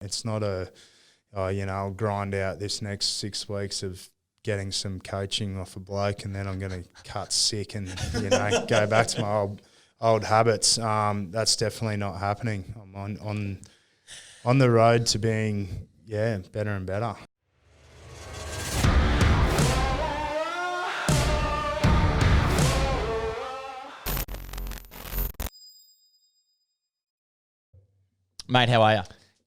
It's not I'll grind out this next 6 weeks of getting some coaching off a bloke and then I'm going to cut sick and, go back to my old habits. That's definitely not happening. I'm on the road to being, better and better. Mate, how are you?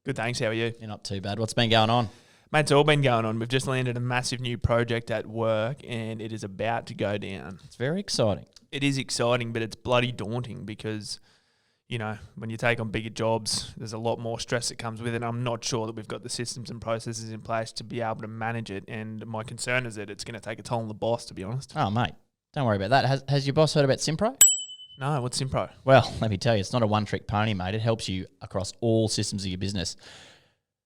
Good, thanks. How are you? You're not too bad. What's been going on? Mate, it's all been going on. We've just landed a massive new project at work and it is about to go down. It's very exciting. It is exciting, but it's bloody daunting because, when you take on bigger jobs, there's a lot more stress that comes with it. I'm not sure that we've got the systems and processes in place to be able to manage it. And my concern is that it's going to take a toll on the boss, to be honest. Oh, mate, don't worry about that. Has your boss heard about Simpro? No, what's Simpro? Well, let me tell you, it's not a one-trick pony, mate. It helps you across all systems of your business.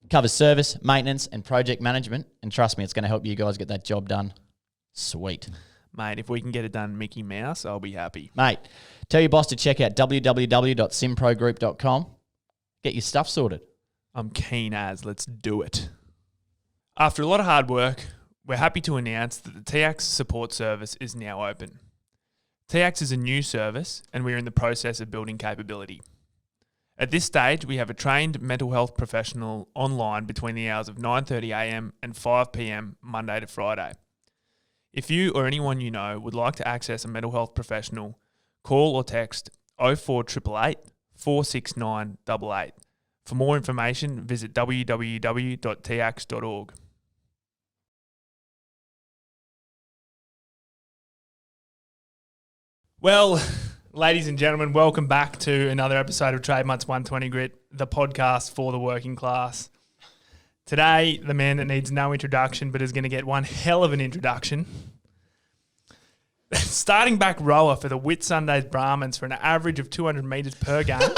Covers service, maintenance, and project management. And trust me, it's going to help you guys get that job done. Sweet. Mate, if we can get it done Mickey Mouse, I'll be happy. Mate, tell your boss to check out www.simprogroup.com. Get your stuff sorted. I'm keen as. Let's do it. After a lot of hard work, we're happy to announce that the TX support service is now open. TX is a new service and we're in the process of building capability. At this stage, we have a trained mental health professional online between the hours of 9:30am and 5pm Monday to Friday. If you or anyone you know would like to access a mental health professional, call or text 04888 469 88. For more information, visit www.tx.org. Well, ladies and gentlemen, welcome back to another episode of Trademarks 120 Grit, the podcast for the working class. Today, the man that needs no introduction but is going to get one hell of an introduction. Starting back rower for the Whitsundays Brahmins for an average of 200 metres per game.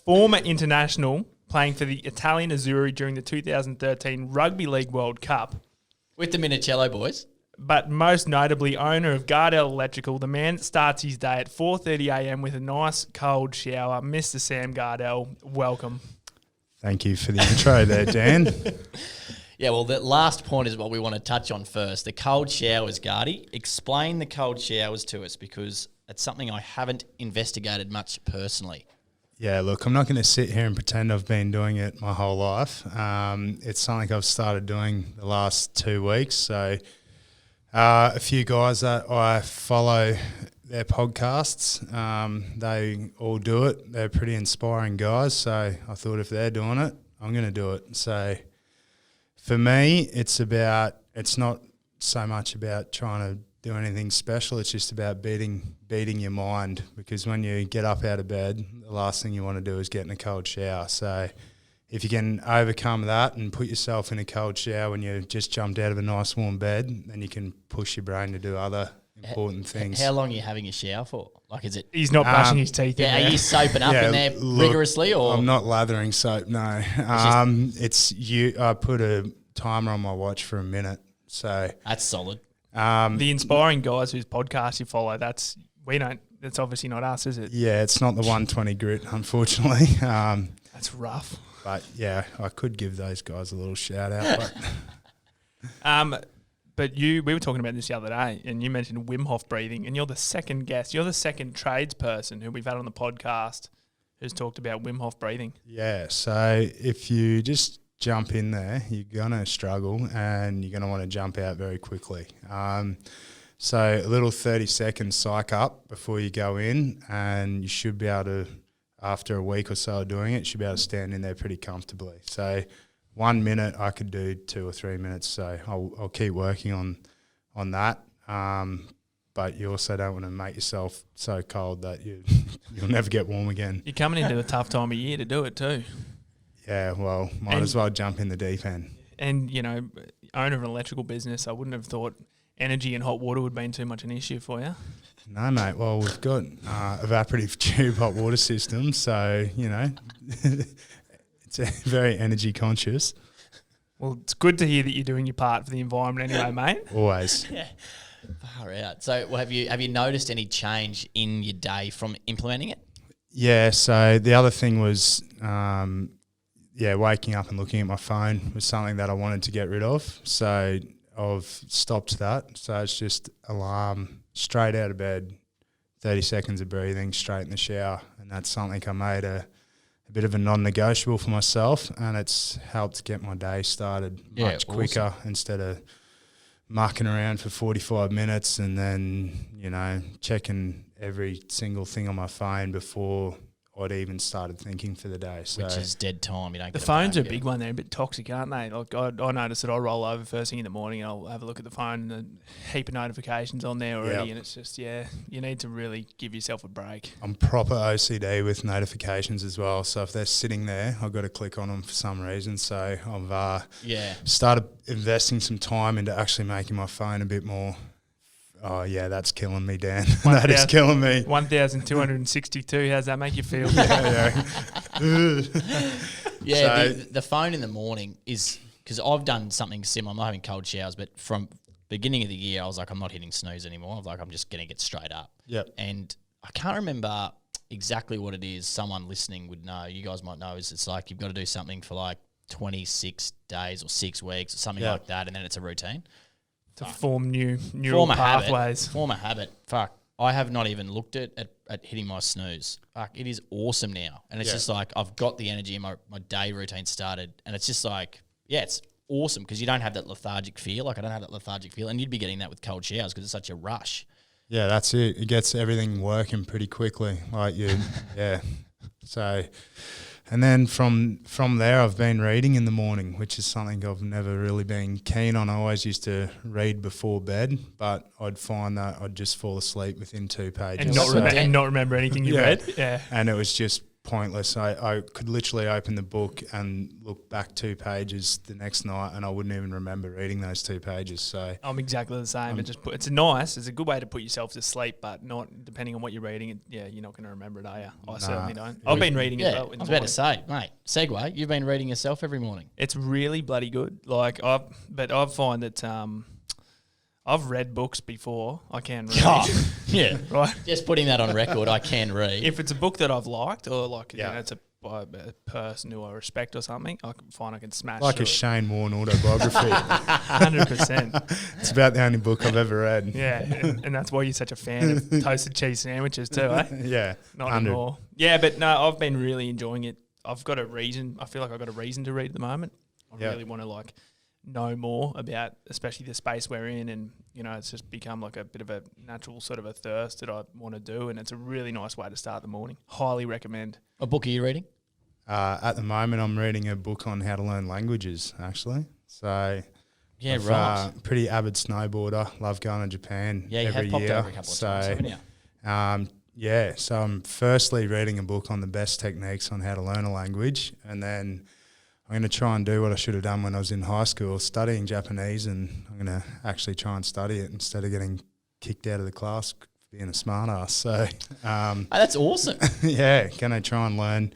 Former international playing for the Italian Azuri during the 2013 Rugby League World Cup. With the Minicello boys. But most notably, owner of Gardel Electrical, the man that starts his day at 4:30am with a nice cold shower, Mr. Sam Gardel. Welcome. Thank you for the intro there, Dan. Yeah, well, the last point is what we want to touch on first. The cold showers, Gardy. Explain the cold showers to us because it's something I haven't investigated much personally. Yeah, look, I'm not going to sit here and pretend I've been doing it my whole life. It's something I've started doing the last 2 weeks, so... a few guys that I follow their podcasts, they all do it. They're pretty inspiring guys, so I thought if they're doing it, I'm going to do it. So for me, it's not so much about trying to do anything special. It's just about beating your mind, because when you get up out of bed, the last thing you want to do is get in a cold shower. So if you can overcome that and put yourself in a cold shower when you just jumped out of a nice warm bed, then you can push your brain to do other important things. How long are you having a shower for? Like, is it? He's not brushing his teeth. Yeah, are you soaping up in there rigorously, or? I'm not lathering soap. No, I put a timer on my watch for a minute, so that's solid. The inspiring guys whose podcast you follow, that's obviously not us, is it? Yeah, it's not the 120 Grit, unfortunately. That's rough. But yeah, I could give those guys a little shout out. But we were talking about this the other day, and you mentioned Wim Hof breathing, and you're the second guest. You're the second tradesperson who we've had on the podcast who's talked about Wim Hof breathing. Yeah, so if you just jump in there, you're gonna struggle, and you're gonna want to jump out very quickly. So a little 30-second psych up before you go in, and you should be able to, after a week or so of doing it, you should be able to stand in there pretty comfortably. So 1 minute, I could do 2 or 3 minutes. So I'll keep working on that. But you also don't want to make yourself so cold that you'll never get warm again. You're coming into a tough time of year to do it too. Yeah, well, might as well jump in the deep end. And, owner of an electrical business, I wouldn't have thought energy and hot water would have been too much an issue for you. No, mate. Well, we've got evaporative tube hot water system, so, it's very energy conscious. Well, it's good to hear that you're doing your part for the environment anyway, mate. Always. Yeah. Far out. So have you noticed any change in your day from implementing it? Yeah, so the other thing was waking up and looking at my phone was something that I wanted to get rid of. So I've stopped that. So it's just alarm, straight out of bed, 30 seconds of breathing, straight in the shower. And that's something I made a bit of a non-negotiable for myself, and it's helped get my day started much quicker instead of mucking around for 45 minutes and then, checking every single thing on my phone before I'd even started thinking for the day. So which is dead time. You don't. The phones are a big one. They're a bit toxic, aren't they? Like I notice that I roll over first thing in the morning and I'll have a look at the phone and a heap of notifications on there already, and it's just you need to really give yourself a break. I'm proper OCD with notifications as well. So if they're sitting there, I've got to click on them for some reason. So I've started investing some time into actually making my phone a bit more. Oh, yeah, that's killing me, Dan. That is killing me. 1,262. How's that make you feel? The phone in the morning is – because I've done something similar. I'm not having cold showers, but from beginning of the year, I was like, I'm not hitting snooze anymore. I was like, I'm just going to get straight up. Yep. And I can't remember exactly what it is. Someone listening would know. You guys might know. It's like you've got to do something for like 26 days or 6 weeks or something like that, and then it's a routine. To form neural pathways. Form a habit. Fuck. I have not even looked at hitting my snooze. Fuck, it is awesome now. And it's just like I've got the energy and my day routine started. And it's just like, it's awesome because you don't have that lethargic feel. Like I don't have that lethargic feel. And you'd be getting that with cold showers because it's such a rush. Yeah, that's it. It gets everything working pretty quickly. Like So... And then from there, I've been reading in the morning, which is something I've never really been keen on. I always used to read before bed, but I'd find that I'd just fall asleep within 2 pages. And not remember anything you read? Yeah. And it was just pointless. I could literally open the book and look back 2 pages the next night and I wouldn't even remember reading those 2 pages. So I'm exactly the same. It's a good way to put yourself to sleep, but not depending on what you're reading. You're not going to remember it, are you? I certainly don't. I've been reading it. I was about to say, mate, segue, you've been reading yourself every morning. It's really bloody good. Like I find that I've read books before. I can read. Yeah. Right. Just putting that on record, I can read. If it's a book that I've liked or it's by a person who I respect or something, I can find I can smash like a Shane Warne autobiography. 100%. It's about the only book I've ever read. Yeah, and that's why you're such a fan of toasted cheese sandwiches too, eh? Yeah. Not anymore. Yeah, but no, I've been really enjoying it. I've got a reason. I feel like I've got a reason to read at the moment. I really want to know more about, especially the space we're in, and it's just become like a bit of a natural sort of a thirst that I want to do, and it's a really nice way to start the morning. Highly recommend. What book are you reading? At the moment, I'm reading a book on how to learn languages, actually. So, right. Pretty avid snowboarder. Love going to Japan every year. You have popped over a couple of times, haven't you? So I'm firstly reading a book on the best techniques on how to learn a language, and then I'm going to try and do what I should have done when I was in high school, studying Japanese, and I'm going to actually try and study it instead of getting kicked out of the class for being a smart ass. So, that's awesome. Going to try and learn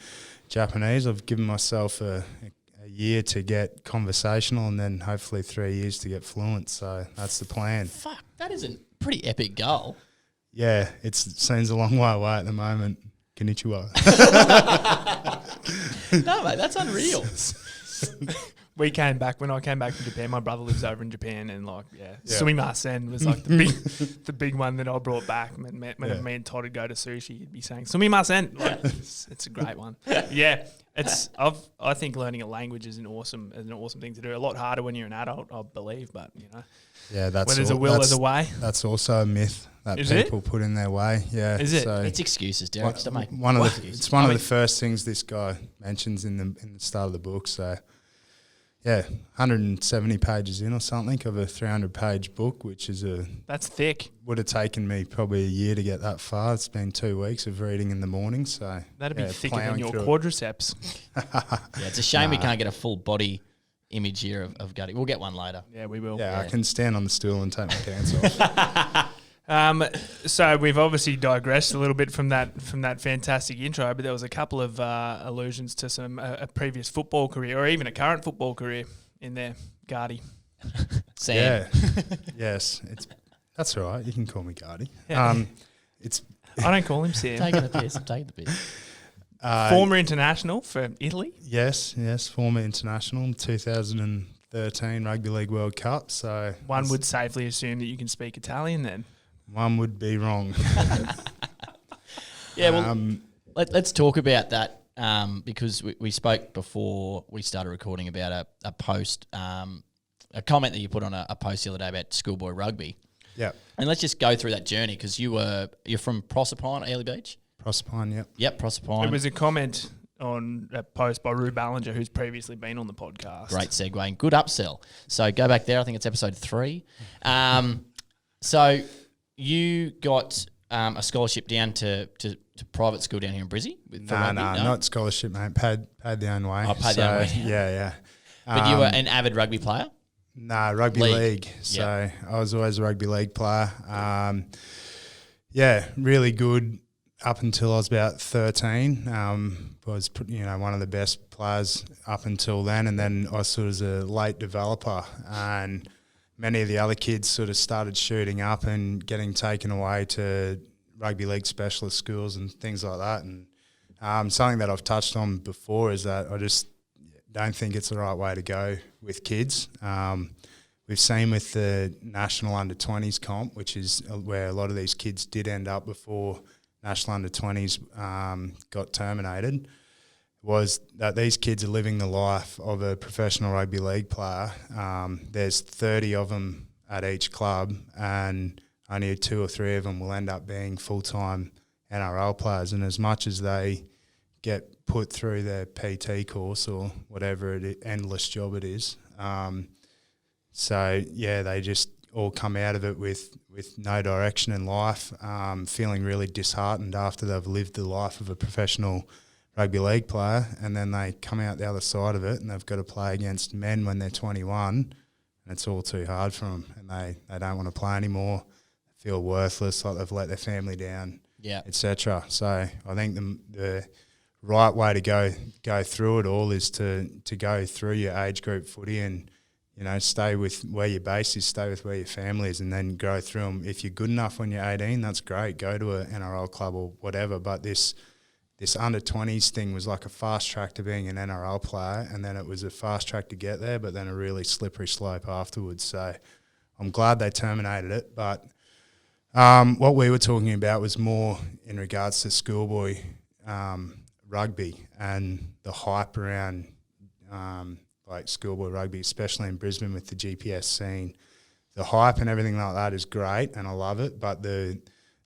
Japanese. I've given myself a year to get conversational and then hopefully 3 years to get fluent. So that's the plan. Fuck, that is a pretty epic goal. Yeah, it seems a long way away at the moment. Konnichiwa. No, mate, that's unreal. When I came back from Japan, my brother lives over in Japan, and sumimasen was like the big one that I brought back. Whenever me and Todd would go to sushi, he'd be saying sumimasen. It's a great one. Yeah, I think learning a language is an awesome thing to do. A lot harder when you're an adult, I believe, but yeah, that's where there's a will, there's a way. That's also a myth that people put in their way. Yeah, is it? So it's excuses, Derek. It's one of the first things this guy mentions in the start of the book. So. Yeah, 170 pages in or something of a 300-page book, which is that's thick. Would have taken me probably a year to get that far. It's been 2 weeks of reading in the morning, so that'd be thicker than your quadriceps. It's a shame we can't get a full body image here of Gardy. We'll get one later. Yeah, we will. Yeah, I can stand on the stool and take my pants off. So we've obviously digressed a little bit from that fantastic intro, but there was a couple of allusions to some a previous football career or even a current football career in there, Gardy. Sam. Yeah. Yes, that's all right. You can call me Gardy. Yeah. It's I don't call him Sam. I'm taking the piss. Former international for Italy. Yes, former international, 2013 Rugby League World Cup. So One would safely assume that you can speak Italian then. one would be wrong. Yeah, well, let's talk about that because we spoke before we started recording about a post, a comment that you put on a post the other day about schoolboy rugby. Yeah, and let's just go through that journey because you're from Proserpine, Ely Beach. Proserpine, yep. Yep, Proserpine. It was a comment on a post by Rue Ballinger, who's previously been on the podcast. Great segue and good upsell. So go back there. I think it's episode 3. So you got a scholarship down to private school down here in Brisbane? No, not scholarship, mate. Paid the own way. Oh, paid the own way. Yeah. But you were an avid rugby player? No, rugby league. So I was always a rugby league player. Really good up until I was about 13. Was one of the best players up until then, and then I sort of was a late developer, and many of the other kids sort of started shooting up and getting taken away to rugby league specialist schools and things like that. And something that I've touched on before is that I just don't think it's the right way to go with kids. We've seen with the national under-20s comp, which is where a lot of these kids did end up before national under-20s got terminated, was that these kids are living the life of a professional rugby league player. There's 30 of them at each club, and only 2 or 3 of them will end up being full-time NRL players. And as much as they get put through their PT course or whatever endless job it is, they just all come out of it with no direction in life, feeling really disheartened after they've lived the life of a professional rugby league player, and then they come out the other side of it and they've got to play against men when they're 21, and it's all too hard for them, and they don't want to play anymore, feel worthless, like they've let their family down, etc. So I think the right way to go through it all is to go through your age group footy and stay with where your base is, stay with where your family is, and then go through them. If you're good enough when you're 18, that's great. Go to an NRL club or whatever. But this under-20s thing was like a fast track to being an NRL player, and then it was a fast track to get there, but then a really slippery slope afterwards. So I'm glad they terminated it. But what we were talking about was more in regards to schoolboy rugby and the hype around like schoolboy rugby, especially in Brisbane with the GPS scene. The hype and everything like that is great, and I love it, but the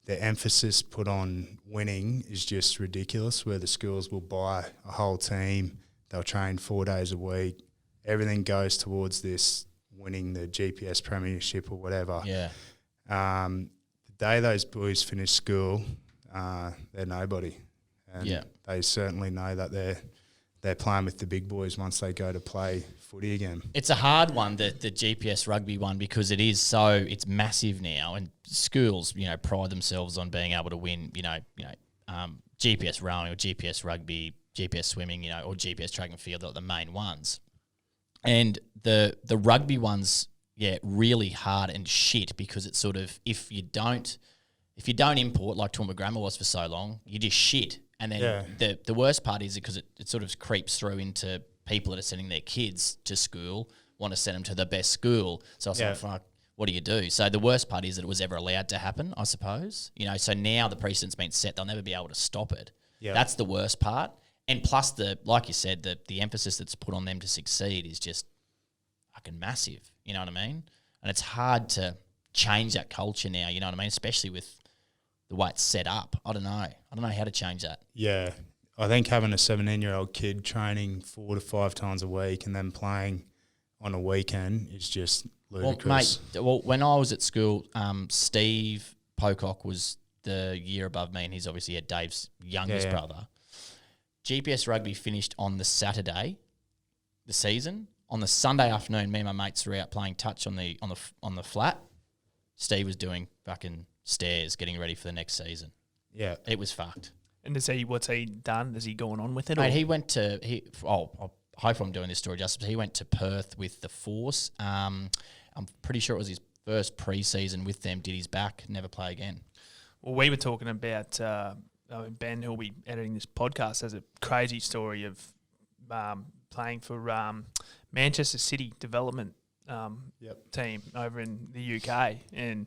emphasis put on winning is just ridiculous, where the schools will buy a whole team, they'll train 4 days a week, everything goes towards this winning the GPS premiership or whatever. Yeah. The day those boys finish school, they're nobody. And they certainly know that they're playing with the big boys once they go to play footy again. It's a hard one, the GPS rugby one, because it's massive now, and schools, pride themselves on being able to win, GPS rowing or GPS rugby, GPS swimming, or GPS track and field are the main ones. And the rugby ones, really hard and shit, because it's sort of, if you don't import like Toowoomba Grammar was for so long, you just shit. And then the worst part is because it sort of creeps through into people that are sending their kids to school, want to send them to the best school. So I was like, fuck, what do you do? So the worst part is that it was ever allowed to happen, I suppose. So now the precedent's been set, they'll never be able to stop it. Yeah. That's the worst part. And plus, like you said, the emphasis that's put on them to succeed is just fucking massive. You know what I mean? And it's hard to change that culture now, you know what I mean? Especially with the way it's set up. I don't know how to change that. Yeah. I think having a 17-year-old kid training 4 to 5 times a week and then playing on a weekend is just ludicrous. Well, mate, when I was at school, Steve Pocock was the year above me, and he's obviously Dave's youngest brother. GPS rugby finished on the Saturday, the season. On the Sunday afternoon, me and my mates were out playing touch on the flat. Steve was doing fucking stairs, getting ready for the next season. Yeah, it was fucked. And what's he done? Is he going on with it? Mate, he went to I hope I'm doing this story justice. He went to Perth with the Force. I'm pretty sure it was his first pre-season with them. Did his back, never play again. Well, we were talking about Ben, who'll be editing this podcast, has a crazy story of playing for Manchester City development team over in the UK and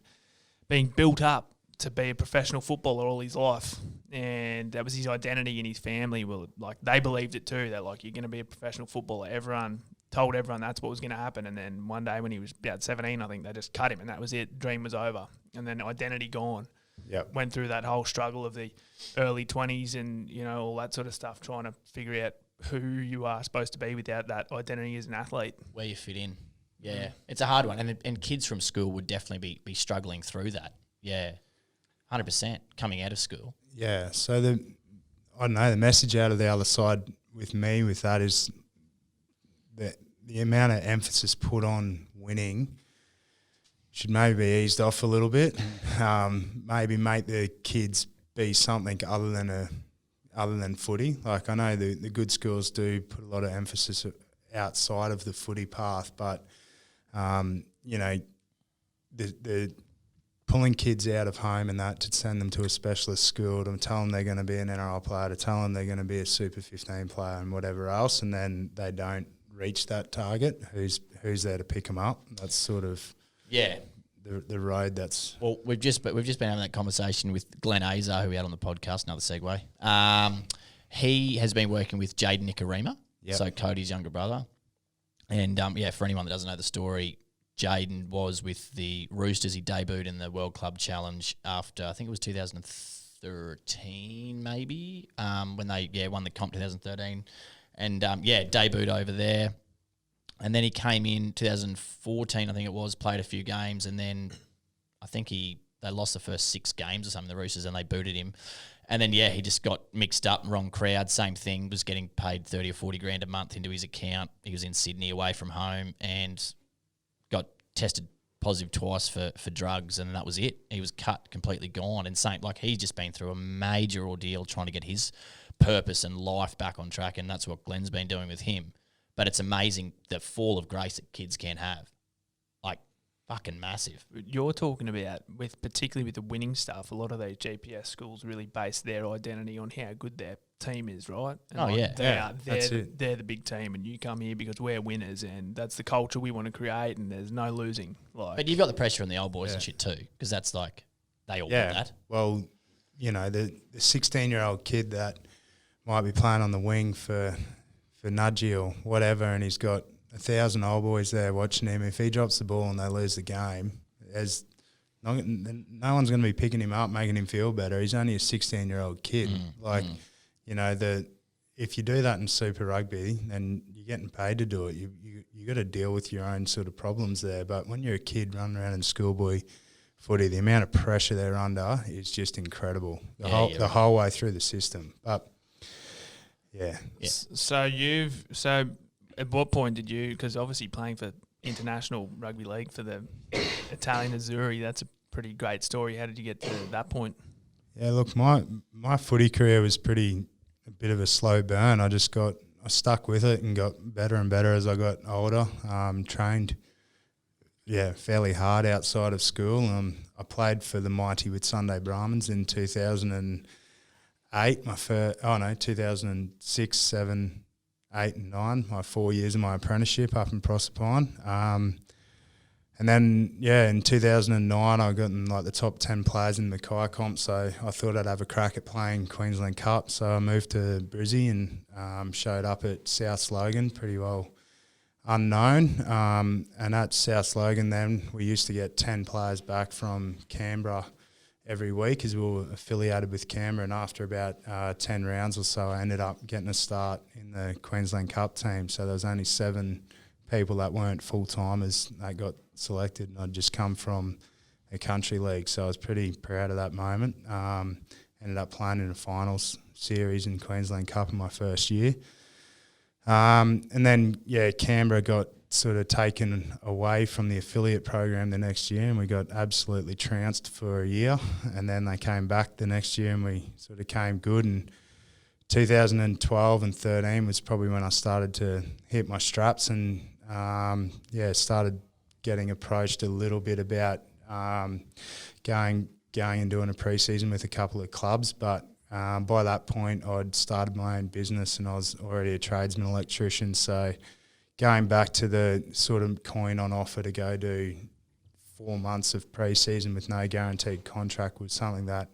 being built up to be a professional footballer all his life. And that was his identity, and his family were like, they believed it too. They're like, you're going to be a professional footballer. Everyone told everyone that's what was going to happen. And then one day when he was about 17, I think they just cut him, and that was it. Dream was over. And then identity gone. Yep. Went through that whole struggle of the early 20s and, you know, all that sort of stuff, trying to figure out who you are supposed to be without that identity as an athlete. Where you fit in. Yeah. It's a hard one. And kids from school would definitely be struggling through that. Yeah. 100% coming out of school. Yeah. So I don't know, the message out of the other side with me with that is that the amount of emphasis put on winning should maybe be eased off a little bit. Maybe make the kids be something other than footy. Like, I know the good schools do put a lot of emphasis outside of the footy path, but you know, the pulling kids out of home and that to send them to a specialist school, to tell them they're going to be an NRL player, to tell them they're going to be a Super 15 player and whatever else, and then they don't reach that target. Who's there to pick them up? That's sort of the road that's... Well, we've just been having that conversation with Glenn Azar, who we had on the podcast, another segue. He has been working with Jaden Nikarima, so Cody's younger brother. And, for anyone that doesn't know the story, Jaden was with the Roosters. He debuted in the World Club Challenge after, I think it was 2013 maybe, when they won the comp 2013. And, debuted over there. And then he came in 2014, I think it was, played a few games, and then I think they lost the first 6 games or something, the Roosters, and they booted him. And then, he just got mixed up, wrong crowd, same thing, was getting paid 30 or 40 grand a month into his account. He was in Sydney away from home and got tested positive twice for drugs, and that was it. He was cut, completely gone. And he's just been through a major ordeal trying to get his purpose and life back on track, and that's what Glenn's been doing with him. But it's amazing the fall of grace that kids can have. Like, fucking massive. You're talking about, particularly with the winning stuff, a lot of those GPS schools really base their identity on how good their team is, right? And they're the big team, and you come here because we're winners, and that's the culture we want to create, and there's no losing. But you've got the pressure on the old boys and shit too, because that's like, they all want that. Well, you know, the 16-year-old kid that might be playing on the wing for Nudgy or whatever, and he's got 1,000 old boys there watching him. If he drops the ball and they lose the game, no one's going to be picking him up, making him feel better. He's only a 16-year-old kid. You know, if you do that in Super Rugby, then you're getting paid to do it. You got to deal with your own sort of problems there. But when you're a kid running around in schoolboy footy, the amount of pressure they're under is just incredible. The whole way through the system. But So at what point did you, because obviously playing for international rugby league for the Italian Azuri, that's a pretty great story. How did you get to that point? Yeah, look, my footy career was a bit of a slow burn. I stuck with it and got better and better as I got older. Trained, fairly hard outside of school. I played for the mighty with Sunday Brahmins in 2008. 2006, 7, 8 and 9, my 4 years of my apprenticeship up in Proserpine. And then, in 2009, I got in the top 10 players in the Mackay comp, so I thought I'd have a crack at playing Queensland Cup. So I moved to Brisbane and showed up at South Logan, pretty well unknown. And at South Logan then, we used to get 10 players back from Canberra every week as we were affiliated with Canberra, and after about 10 rounds or so, I ended up getting a start in the Queensland Cup team. So there was only 7 people that weren't full-timers that got selected, and I'd just come from a country league, so I was pretty proud of that moment. Ended up playing in a finals series in Queensland Cup in my first year. And then, Canberra got sort of taken away from the affiliate program the next year, and we got absolutely trounced for a year, and then they came back the next year and we sort of came good. And 2012 and 13 was probably when I started to hit my straps and started getting approached a little bit about going and doing a pre-season with a couple of clubs, but by that point, I'd started my own business and I was already a tradesman electrician. So going back to the sort of coin on offer to go do 4 months of pre-season with no guaranteed contract was something that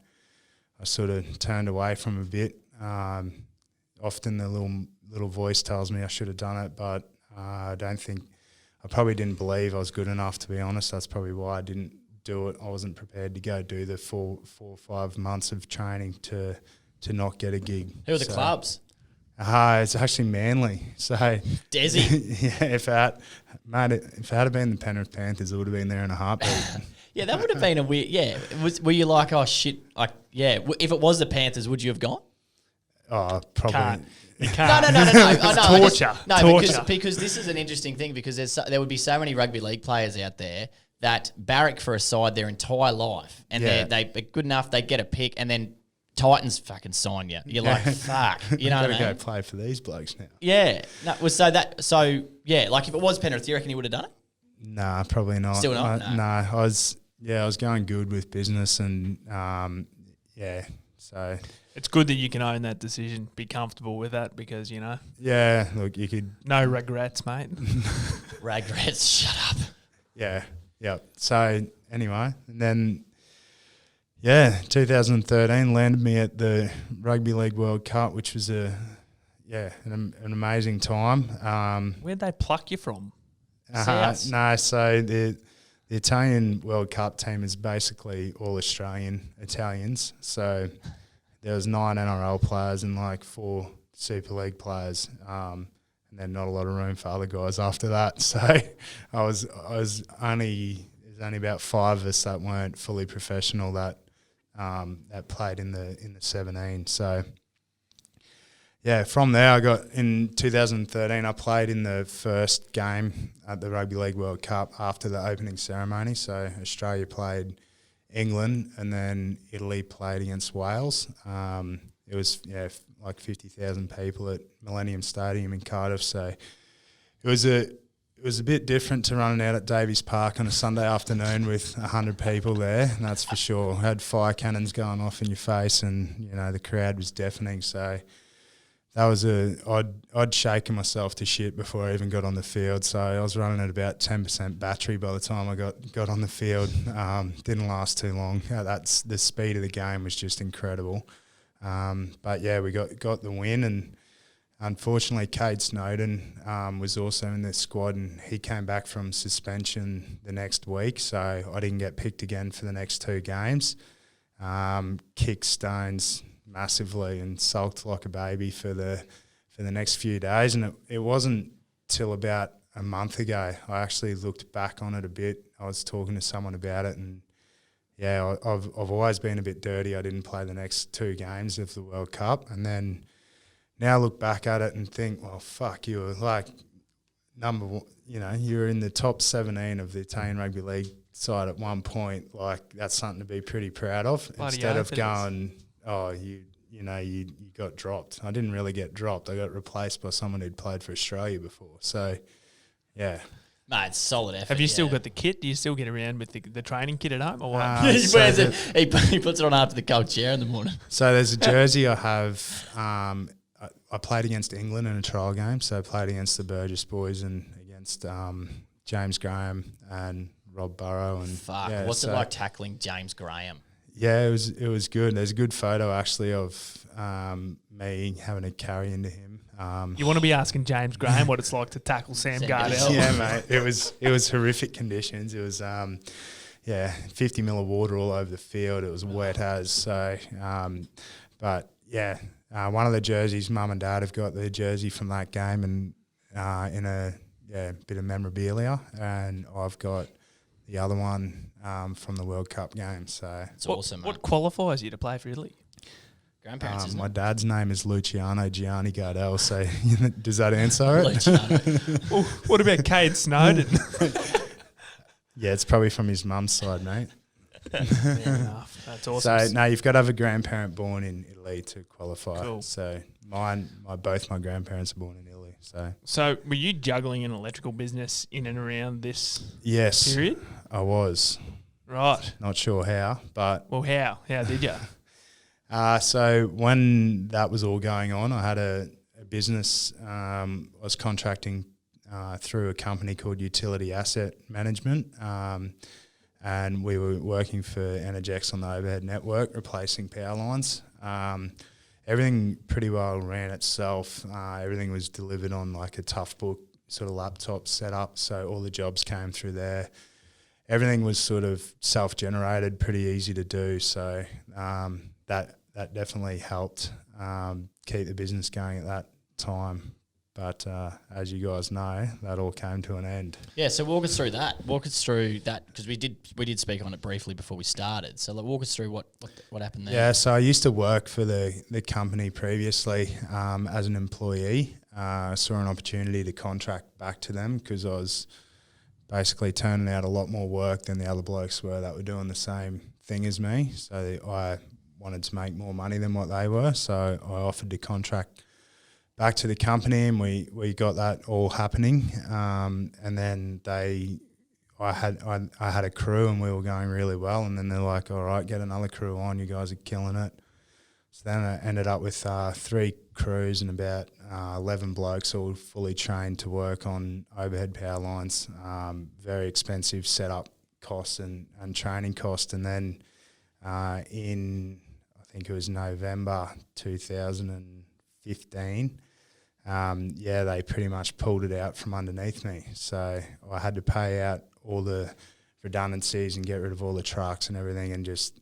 I sort of turned away from a bit. Often the little voice tells me I should have done it, but I probably didn't believe I was good enough, to be honest. That's probably why I didn't do it. I wasn't prepared to go do the 4 or 5 months of training to not get a gig. Who are the clubs? It's actually Manly. So Desi. Yeah, if it had been the Penrith Panthers, it would have been there in a heartbeat. Yeah, that would have been a weird. Yeah, were you like, oh shit? Like, yeah, if it was the Panthers, would you have gone? Oh, probably. You can't. No. Torture. Because this is an interesting thing because there would be so many rugby league players out there that barrack for a side their entire life, and they're good enough, they get a pick, and then Titans fucking sign you. You're like, fuck. You know what I mean? Gotta go play for these blokes now. Yeah. No, like if it was Penrith, do you reckon you would have done it? Nah, probably not. Still not? No. I was going good with business and so It's good that you can own that decision, be comfortable with that because, you know. Yeah, look, you could. No regrets, mate. Regrets, shut up. Yeah. So anyway, and then 2013 landed me at the Rugby League World Cup, which was an amazing time. Where'd they pluck you from? No, so the Italian World Cup team is basically all Australian Italians. So there was 9 NRL players and like 4 Super League players, and then not a lot of room for other guys after that. So there's only about 5 of us that weren't fully professional that played in the 17. So from there in 2013 I played in the first game at the Rugby League World Cup after the opening ceremony. So Australia played England and then Italy played against Wales. It was like 50,000 people at Millennium Stadium in Cardiff. So it was a bit different to running out at Davies Park on a Sunday afternoon with 100 people there, and that's for sure. Had fire cannons going off in your face, and the crowd was deafening. So that was I'd shaken myself to shit before I even got on the field. So I was running at about 10% battery by the time I got on the field. Didn't last too long. That's the speed of the game was just incredible. But we got the win, and unfortunately Cade Snowden was also in the squad, and he came back from suspension the next week. So I didn't get picked again for the next 2 games. Kicked stones massively and sulked like a baby for the next few days, and it wasn't till about a month ago I actually looked back on it a bit. I was talking to someone about it, and I've always been a bit dirty. I didn't play the next 2 games of the World Cup, and then now look back at it and think, well, fuck, you were like number one, you were in the top 17 of the Italian Rugby League side at one point. Like, that's something to be pretty proud of. Bloody instead of going, you got dropped. I didn't really get dropped. I got replaced by someone who'd played for Australia before. So, yeah. Mate, it's solid effort. Have you still got the kit? Do you still get around with the training kit at home? Or what? He wears it. He puts it on after the cold chair in the morning. So there's a jersey I have. I played against England in a trial game. So I played against the Burgess boys and against James Graham and Rob Burrow. And fuck, what's it like tackling James Graham? Yeah, it was good. There's a good photo actually of me having to carry into him. You want to be asking James Graham what it's like to tackle Sam Gardel? Yeah, mate. It was horrific conditions. It was 50 mil of water all over the field. It was wet as so. One of the jerseys, Mum and Dad have got the jersey from that game, and in a bit of memorabilia, and I've got the other one from the World Cup game. So it's awesome. What qualifies you to play for Italy? Grandparents, isn't my it? dad's name is Luciano Gianni Gardel, so does that answer it? Well, what about Cade Snowden? Yeah, it's probably from his mum's side, mate. Fair enough. That's awesome. So, no, you've got to have a grandparent born in Italy to qualify. Cool. So both my grandparents are born in Italy. So were you juggling an electrical business in and around this yes, period? I was. Right. Not sure how, but... Well, how? How did you? So when that was all going on, I had a business. I was contracting through a company called Utility Asset Management, and we were working for Energex on the overhead network, replacing power lines. Everything pretty well ran itself. Everything was delivered on like a tough book sort of laptop setup, so all the jobs came through there. Everything was sort of self-generated, pretty easy to do. So that definitely helped keep the business going at that time. But as you guys know, that all came to an end. Yeah, so walk us through that. Walk us through that, because we did speak on it briefly before we started. So walk us through what happened there. Yeah, so I used to work for the company previously as an employee. Saw an opportunity to contract back to them because I was basically turning out a lot more work than the other blokes were that were doing the same thing as me. So I wanted to make more money than what they were. So I offered to contract back to the company, and we got that all happening. And then I had a crew, and we were going really well. And then they're like, all right, get another crew on. You guys are killing it. So then I ended up with 3 crews and about 11 blokes all fully trained to work on overhead power lines. Very expensive setup costs and training costs. And then in, I think it was November 2015, they pretty much pulled it out from underneath me. So I had to pay out all the redundancies and get rid of all the trucks and everything, and just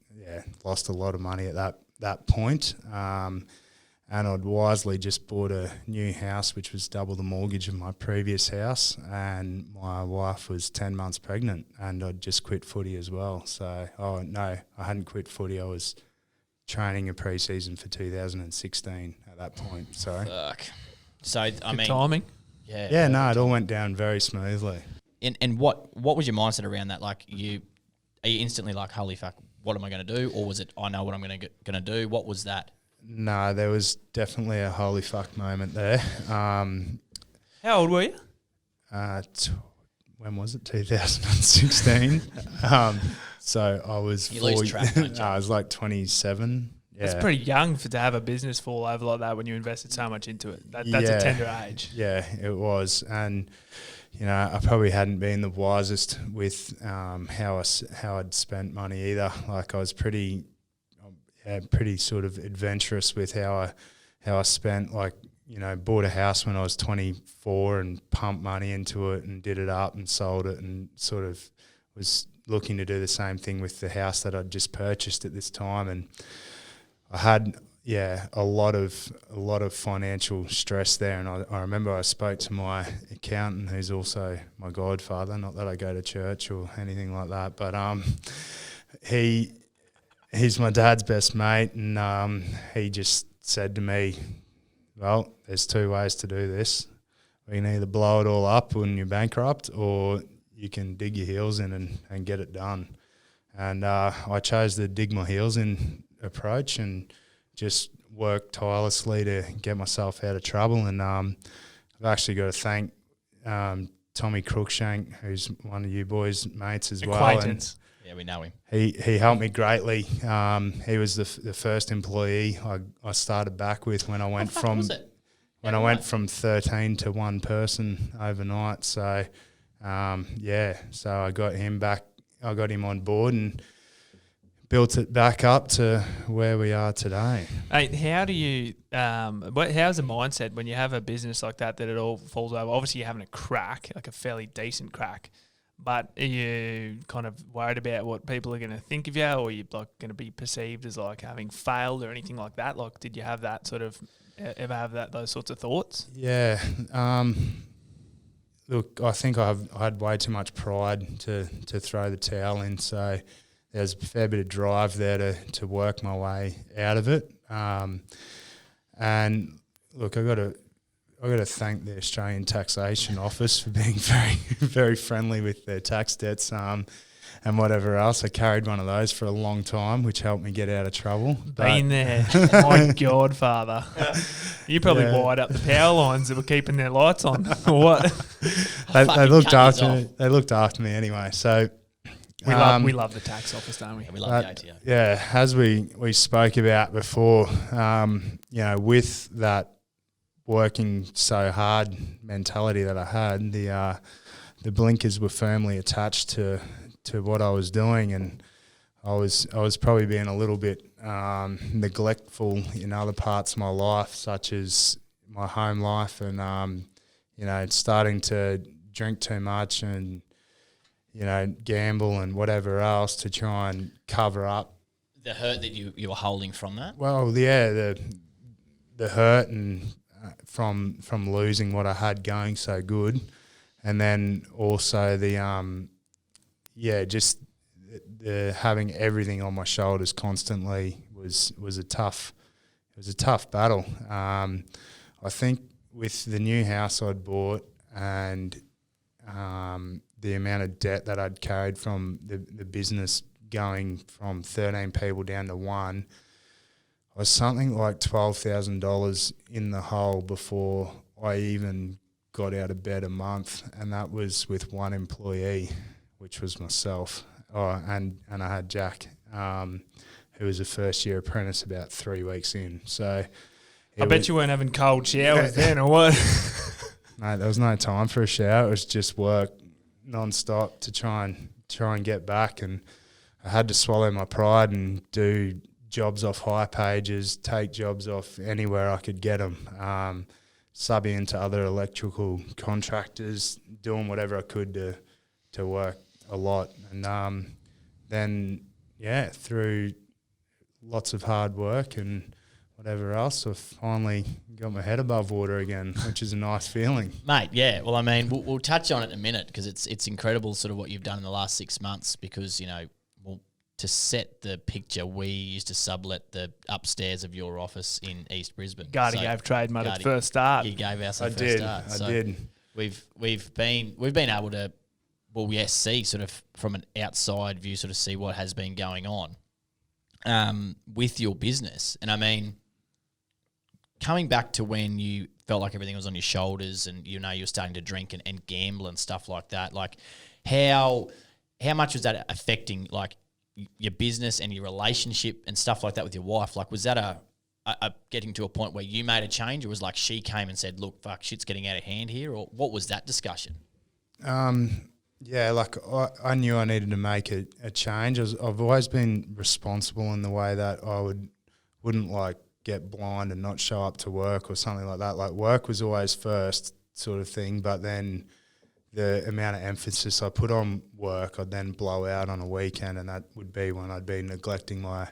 lost a lot of money at that point. And I'd wisely just bought a new house, which was double the mortgage of my previous house, and my wife was 10 months pregnant, and I'd just quit footy as well. So, I hadn't quit footy. I was training a pre-season for 2016 at that point. Sorry. Fuck. So, Good timing. Yeah. Yeah, no, it all went down very smoothly. And what was your mindset around that? Like, are you instantly like, holy fuck, what am I going to do? Or was it, I know what I'm going to do? What was that? No, there was definitely a holy fuck moment there. How old were you? When was it? 2016. So I was. You lose track, don't you? I was like 27. Yeah. That's pretty young to have a business fall over like that when you invested so much into it. That's a tender age. Yeah, it was. And, I probably hadn't been the wisest with how I'd spent money either. Like I was pretty sort of adventurous with how I spent. Like, bought a house when I was 24 and pumped money into it and did it up and sold it, and sort of was looking to do the same thing with the house that I'd just purchased at this time. And I had a lot of financial stress there. And I remember I spoke to my accountant, who's also my godfather. Not that I go to church or anything like that, but he's my dad's best mate, and he just said to me, well, there's 2 ways to do this. We can either blow it all up when you're bankrupt, or you can dig your heels in and get it done. And I chose the dig my heels in approach and just work tirelessly to get myself out of trouble. And I've actually got to thank Tommy Crookshank, who's one of you boys' mates as well. Acquaintance. Yeah, we know him. He helped me greatly. He was the first employee I started back with when I went from I went from 13 to 1 person overnight. So so I got him back. I got him on board and built it back up to where we are today. Hey, how do you? How's the mindset when you have a business like that it all falls over? Obviously, you're having a crack, like a fairly decent crack. But are you kind of worried about what people are going to think of you, or are you like going to be perceived as like having failed or anything like that? Like, did you have that sort of ever have those sorts of thoughts? Yeah. Look, I think I had way too much pride to throw the towel in. So there's a fair bit of drive there to work my way out of it. And look, I got to thank the Australian Taxation Office for being very, very friendly with their tax debts and whatever else. I carried one of those for a long time, which helped me get out of trouble. Been there. My God, Father. You probably wired up the power lines that were keeping their lights on, or what? They looked after me. They looked after me anyway. So, We love the tax office, don't we? Yeah, we love the ATO. Yeah, as we spoke about before, with that working so hard mentality that I had, the blinkers were firmly attached to what I was doing, and I was probably being a little bit neglectful in other parts of my life, such as my home life, and starting to drink too much and gamble and whatever else to try and cover up the hurt that you were holding from that. Well, yeah, the hurt and from losing what I had going so good, and then also the having everything on my shoulders constantly was a tough battle. I think with the new house I'd bought and the amount of debt that I'd carried from the business going from 13 people down to one, I was something like $12,000 in the hole before I even got out of bed a month, and that was with one employee, which was myself. Oh, and I had Jack, who was a first-year apprentice about 3 weeks in. So I bet you weren't having cold showers then, or what? Mate, there was no time for a shower. It was just work non-stop to try and get back, and I had to swallow my pride and do jobs off high pages, take jobs off anywhere I could get them, subbing into other electrical contractors, doing whatever I could to work a lot. And then, through lots of hard work and whatever else, I've finally got my head above water again, which is a nice feeling. Mate, yeah. Well, I mean, we'll touch on it in a minute because it's incredible sort of what you've done in the last 6 months because, to set the picture, we used to sublet the upstairs of your office in East Brisbane. Gardy gave trade mud at first start. He gave us a first start. I did. We've been able to, see sort of from an outside view, sort of see what has been going on with your business. And I mean, coming back to when you felt like everything was on your shoulders and you were starting to drink and gamble and stuff like that, like how much was that affecting like your business and your relationship and stuff like that with your wife? Like, was that a getting to a point where you made a change, or was like she came and said, look, fuck, shit's getting out of hand here, or what was that discussion? Like I knew I needed to make a change. I've always been responsible in the way that I wouldn't like get blind and not show up to work or something like that. Like work was always first sort of thing, but then the amount of emphasis I put on work, I'd then blow out on a weekend, and that would be when I'd be neglecting my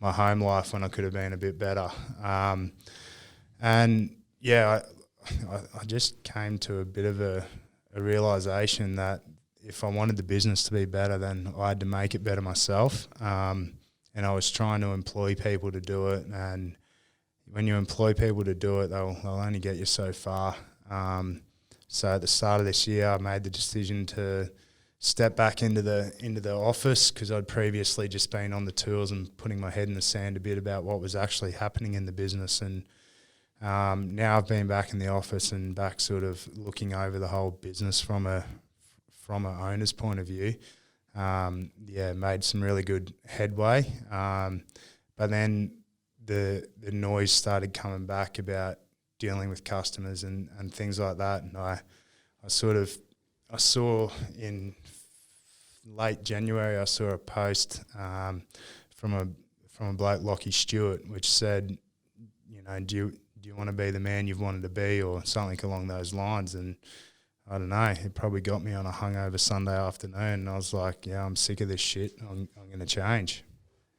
home life when I could have been a bit better. I just came to a bit of a realisation that if I wanted the business to be better, then I had to make it better myself. And I was trying to employ people to do it, and when you employ people to do it, they'll only get you so far. So at the start of this year, I made the decision to step back into the office because I'd previously just been on the tools and putting my head in the sand a bit about what was actually happening in the business. And now I've been back in the office and back sort of looking over the whole business from an owner's point of view. Made some really good headway. But then the noise started coming back about dealing with customers and things like that. And I saw in late January, I saw a post from a bloke, Lockie Stewart, which said, do you want to be the man you've wanted to be, or something along those lines? And I don't know, it probably got me on a hungover Sunday afternoon, and I was like, yeah, I'm sick of this shit. I'm going to change.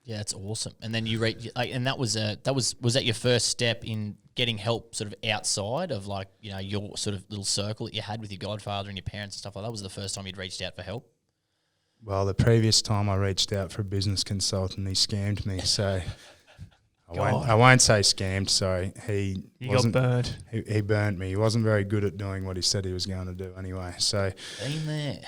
Yeah, it's awesome. And then you and was that your first step in getting help sort of outside of like, your sort of little circle that you had with your godfather and your parents and stuff like that? Was the first time you'd reached out for help? Well, the previous time I reached out for a business consultant, he scammed me. So I won't say scammed. Sorry, he got burned. He burnt me. He wasn't very good at doing what he said he was going to do. Anyway, so been there.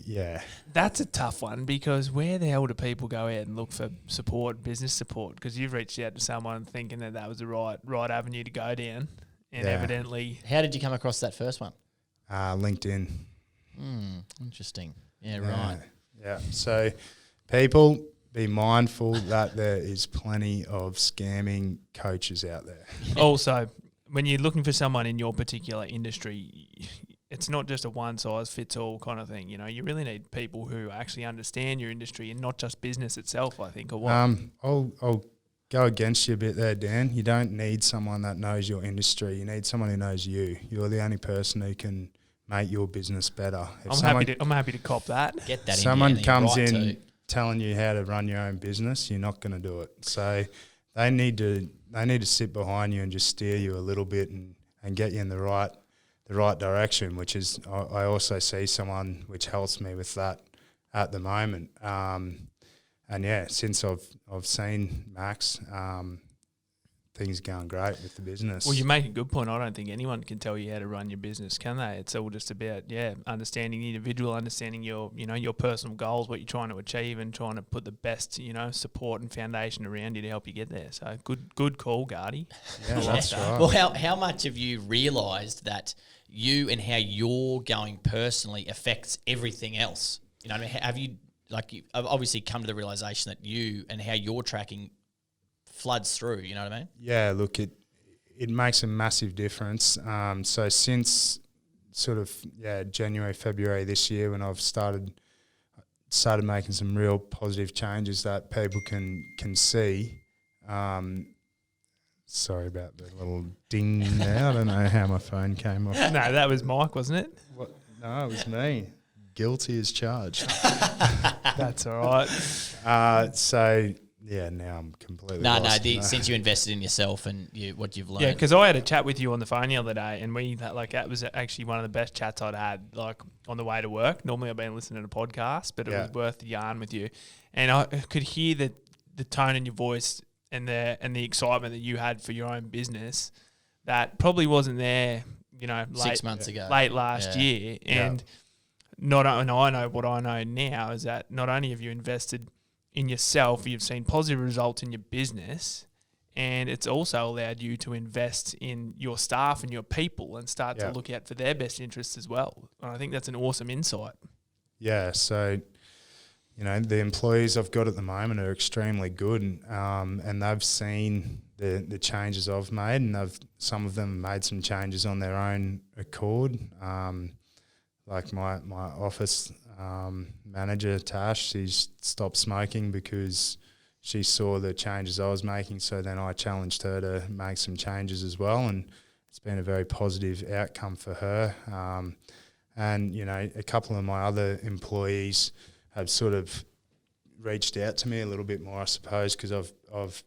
Yeah, that's a tough one because where the hell do people go out and look for support, business support? Because you've reached out to someone thinking that was the right avenue to go down, and evidently. How did you come across that first one? LinkedIn. Interesting. Yeah, right. Yeah. So people, be mindful that there is plenty of scamming coaches out there. Also, when you're looking for someone in your particular industry, it's not just a one-size-fits-all kind of thing. You know, you really need people who actually understand your industry and not just business itself, I think, or what? I'll go against you a bit there, Dan. You don't need someone that knows your industry. You need someone who knows you. You're the only person who can make your business better. I'm happy to cop that. Get that someone in comes right in too. telling you how to run your own business, you're not going to do it. So they need to sit behind you and just steer you a little bit and get you in the right direction, which is I also see someone which helps me with that at the moment. And yeah, since I've seen Max, things are going great with the business. Well, you make a good point. I don't think anyone can tell you how to run your business, can they? It's all just about, understanding the individual, understanding your personal goals, what you're trying to achieve, and trying to put the best, support and foundation around you to help you get there. So good call, Gardy. Yeah, that's right. Well, how much have you realised that you and how you're going personally affects everything else? You know what I mean? Have you, you've obviously come to the realisation that you and how you're tracking floods through, you know what I mean? Yeah, look, it makes a massive difference. So since sort of January, February this year, when I've started making some real positive changes that people can see. Sorry about the little ding there. I don't know how my phone came off. No, that was Mike, wasn't it? What? No, it was me. Guilty as charged. That's all right. So yeah, now I'm completely lost. Since you invested in yourself and what you've learned. Yeah, because I had a chat with you on the phone the other day, and that was actually one of the best chats I'd had, on the way to work. Normally I've been listening to podcasts, but it was worth the yarn with you, and I could hear the tone in your voice and the excitement that you had for your own business that probably wasn't there, 6 months ago, late last year, and I know what I know now is that not only have you invested in yourself, you've seen positive results in your business, and it's also allowed you to invest in your staff and your people and start to look out for their best interests as well. And I think that's an awesome insight. Yeah, so, the employees I've got at the moment are extremely good, and they've seen the changes I've made, and some of them made some changes on their own accord. Like my office manager, Tash, she's stopped smoking because she saw the changes I was making. So then I challenged her to make some changes as well, and it's been a very positive outcome for her. And a couple of my other employees have sort of reached out to me a little bit more, I suppose, because I've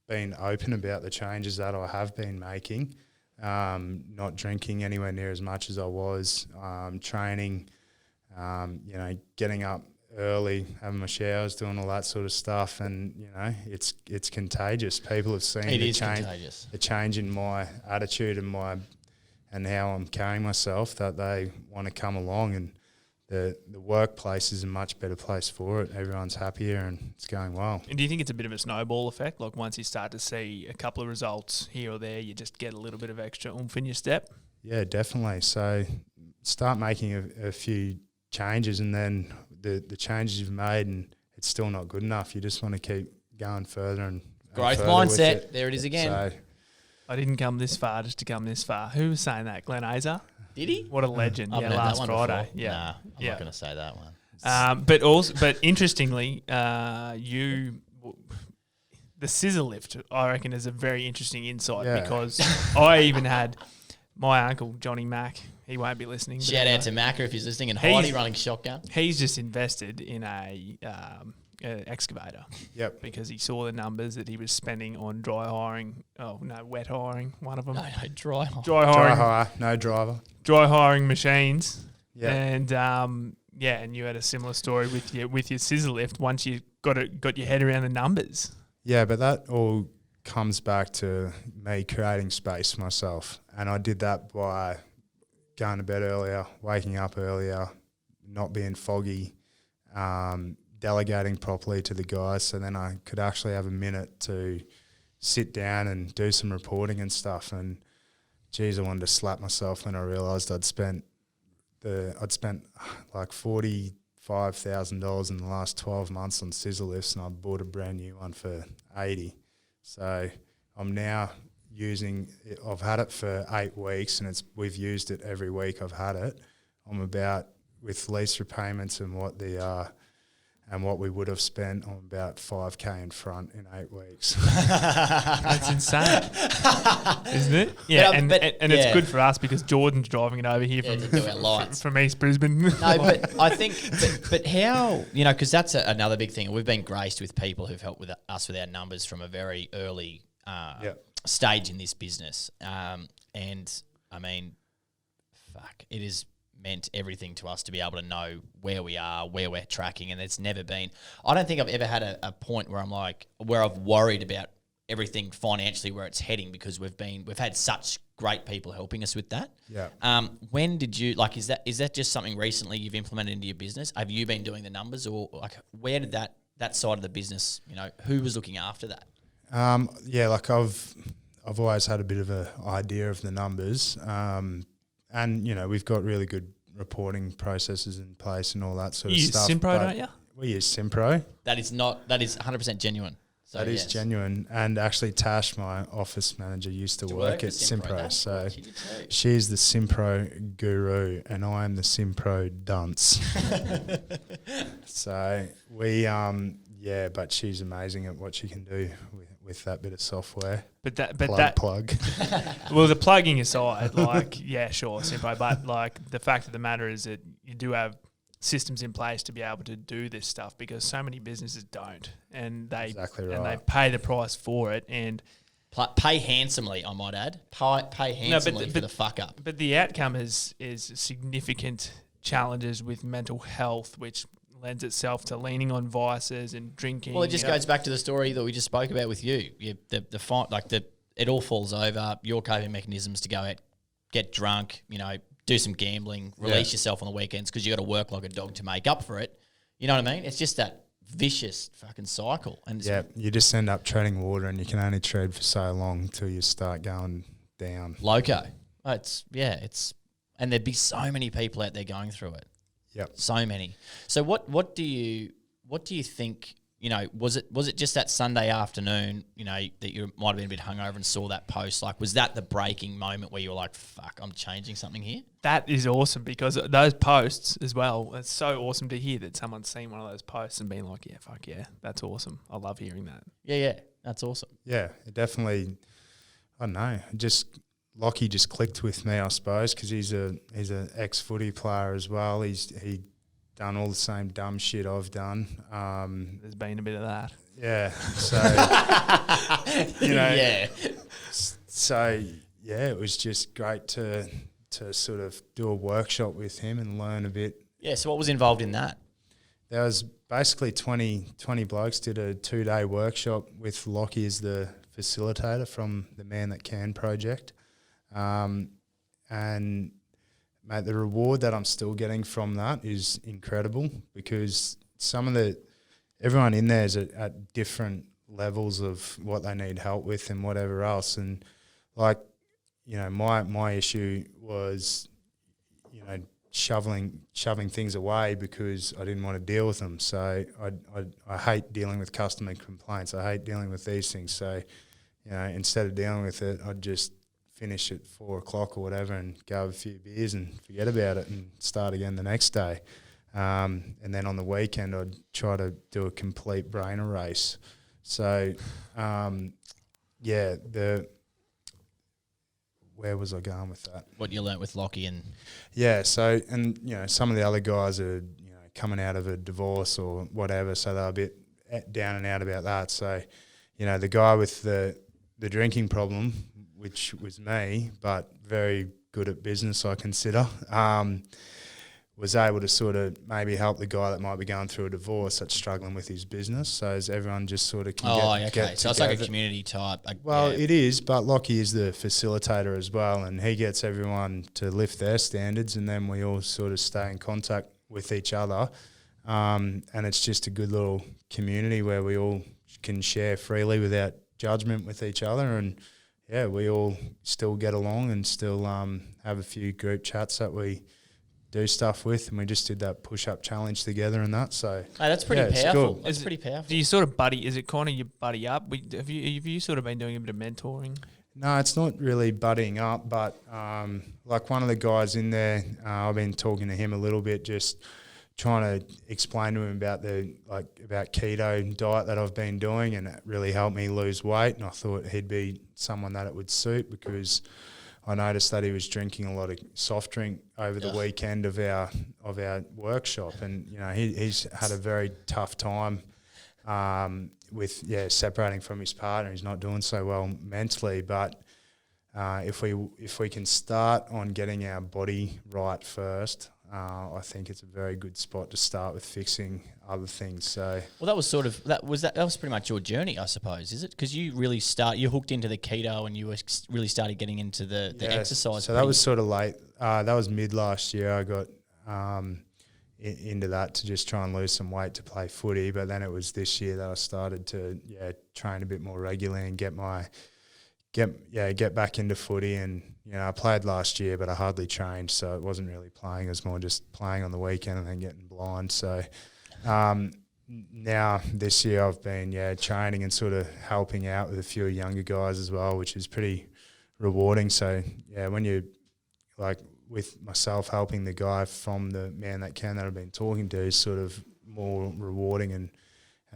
been open about the changes that I have been making. Not drinking anywhere near as much as I was, training, getting up early, having my showers, doing all that sort of stuff, and it's contagious. People have seen the change in my attitude and how I'm carrying myself, that they want to come along, and the workplace is a much better place for it. Everyone's happier and it's going well. And do you think it's a bit of a snowball effect? Like once you start to see a couple of results here or there, you just get a little bit of extra oomph in your step? Yeah, definitely. So start making a few changes, and then the changes you've made and it's still not good enough. You just want to keep going further and growth further mindset. There it is again. So, I didn't come this far just to come this far. Who was saying that? Glenn Azer? Did he? What a legend! I've heard last that one Friday. before. Yeah, Nah, I'm not going to say that one. But interestingly, the scissor lift, I reckon, is a very interesting insight because I even had my uncle Johnny Mack. He won't be listening. Shout out to Macca if he's listening, and Heidi running shotgun. He's just invested in a excavator. Yep. Because he saw the numbers that he was spending on wet hiring, one of them. No, dry hiring. Dry hiring. Dry hire, no driver. Dry hiring machines. Yeah. And and you had a similar story with your scissor lift once you got your head around the numbers. Yeah, but that all comes back to me creating space for myself. And I did that by going to bed earlier, waking up earlier, not being foggy, delegating properly to the guys, so then I could actually have a minute to sit down and do some reporting and stuff. And geez, I wanted to slap myself when I realised I'd spent like 45 $5,000 in the last 12 months on scissor lifts, and I bought a brand new one for 80. So I'm now using it. I've had it for 8 weeks, and we've used it every week I've had it. I'm about, with lease repayments and what we would have spent, on about $5,000 in front in 8 weeks. That's insane, isn't it? Yeah, and it's good for us because Jordan's driving it over here from East Brisbane. No, but I think, but how, because that's another big thing. We've been graced with people who've helped with us with our numbers from a very early stage in this business. And I mean, it is meant everything to us to be able to know where we are, where we're tracking, and it's never been. I don't think I've ever had a point where where I've worried about everything financially where it's heading, because we've had such great people helping us with that. Yeah. When did you is that just something recently you've implemented into your business? Have you been doing the numbers, or where did that side of the business? Who was looking after that? I've always had a bit of an idea of the numbers. And, we've got really good reporting processes in place and all that sort of stuff. You use Simpro, don't you? We use Simpro. That is 100% genuine. So that is genuine. And actually Tash, my office manager, used to work at Simpro. So she's the Simpro guru and I am the Simpro dunce. So but she's amazing at what she can do with that bit of software. Plug. Well, the plugging aside, sure, Simpro. But the fact of the matter is that you do have systems in place to be able to do this stuff, because so many businesses don't, and they pay the price for it and pay handsomely. I might add, pay handsomely for the fuck up. But the outcome is significant challenges with mental health, which lends itself to leaning on vices and drinking. Well, it just goes back to the story that we just spoke about with you. It all falls over. Your coping mechanisms to go out, get drunk, do some gambling, release yourself on the weekends because you got to work like a dog to make up for it. You know what I mean? It's just that vicious fucking cycle. And you just end up treading water, and you can only tread for so long until you start going down. Loco. And there'd be so many people out there going through it. Yep. So many. So what do you think, was it just that Sunday afternoon, that you might have been a bit hungover and saw that post? Was that the breaking moment where you were like, fuck, I'm changing something here? That is awesome, because those posts as well, it's so awesome to hear that someone's seen one of those posts and been like, yeah, fuck yeah, that's awesome. I love hearing that. Yeah, that's awesome. Yeah, it definitely, I don't know, Lockie just clicked with me, I suppose, because he's an ex-footy player as well. He done all the same dumb shit I've done. There's been a bit of that. Yeah. So, So, it was just great to sort of do a workshop with him and learn a bit. Yeah, so what was involved in that? There was basically 20 blokes did a 2-day workshop with Lockie as the facilitator from the Man That Can project. And mate, the reward that I'm still getting from that is incredible, because everyone in there is at different levels of what they need help with and whatever else. And my issue was, shoving things away because I didn't want to deal with them. So I hate dealing with customer complaints. I hate dealing with these things. So, instead of dealing with it, I'd just finish at 4 o'clock or whatever and go have a few beers and forget about it and start again the next day. And then on the weekend, I'd try to do a complete brain erase. So, where was I going with that? What you learnt with Lockie and... Yeah, so, and, some of the other guys are, coming out of a divorce or whatever, so they're a bit down and out about that. So, the guy with the drinking problem, which was me, but very good at business, I consider, was able to sort of maybe help the guy that might be going through a divorce that's struggling with his business. So as everyone just sort of can get so it's like a community type. It is, but Lockie is the facilitator as well, and he gets everyone to lift their standards, and then we all sort of stay in contact with each other. And it's just a good little community where we all can share freely without judgment with each other, and we all still get along and still have a few group chats that we do stuff with, and we just did that push-up challenge together and that. So that's pretty it's powerful. good. That's pretty powerful. Do you sort of buddy? Is it kind of you buddy up? Have you sort of been doing a bit of mentoring? No, it's not really buddying up, but like one of the guys in there, I've been talking to him a little bit, just trying to explain to him about about keto diet that I've been doing, and it really helped me lose weight. And I thought he'd be someone that it would suit, because I noticed that he was drinking a lot of soft drink over the weekend of our workshop, and he's had a very tough time with separating from his partner. He's not doing so well mentally, but if we can start on getting our body right first, I think it's a very good spot to start with fixing other things. So that was pretty much your journey, I suppose, is it? Because you really you hooked into the keto, and you really started getting into the exercise. So that was sort of late. That was mid last year. I got into that to just try and lose some weight to play footy, but then it was this year that I started to train a bit more regularly and get back into footy. And I played last year, but I hardly trained, so it wasn't really playing. It was more just playing on the weekend and then getting blind. So now this year I've been training and sort of helping out with a few younger guys as well, which is pretty rewarding. So when you with myself helping the guy from the Man That Can that I've been talking to is sort of more rewarding and